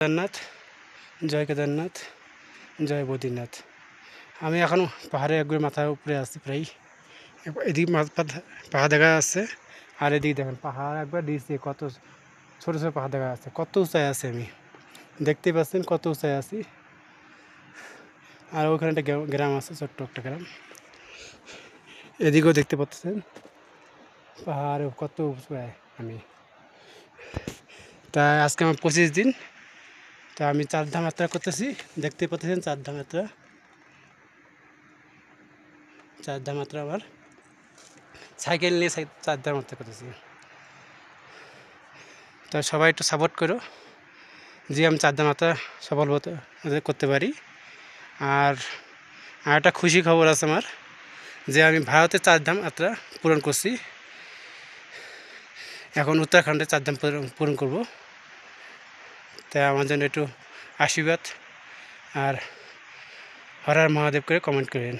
কেদারনাথ, জয় কেদারনাথ, জয় বদ্রীনাথ। আমি এখন পাহাড়ে একবার মাথার উপরে আছি প্রায়। এদিকে পাহাড় দেখা যাচ্ছে, আর এদিকে দেখেন পাহাড় একবার নিচে কত ছোটো ছোটো পাহাড় দেখা যাচ্ছে, কত উঁচায় আছে আমি দেখতেই পাচ্ছেন কত উঁচায় আছি। আর ওখানে একটা গ্রাম আছে, ছোট্ট একটা গ্রাম, এদিকেও দেখতে পাচ্ছেন পাহাড় কত উঁচায় আমি। তা আজকে আমার 25 দিন, তা আমি 4 ধাম যাত্রা করতেছি, দেখতে পাচ্ছেন 4 ধাম যাত্রা। 4 ধাম যাত্রা আবার সাইকেল নিয়ে 4 ধাম যাত্রা করতেছি। তা সবাই একটু সাপোর্ট করো যে আমি 4 ধাম যাত্রা সফল করতে পারি। আর একটা খুশি খবর আছে আমার, যে আমি ভারতের 4 ধাম যাত্রা পূরণ করছি, এখন উত্তরাখণ্ডে 4 ধাম পূরণ করব। তাই আমার জন্য একটু আশীর্বাদ আর হর হর মহাদেব করে কমেন্ট করেন।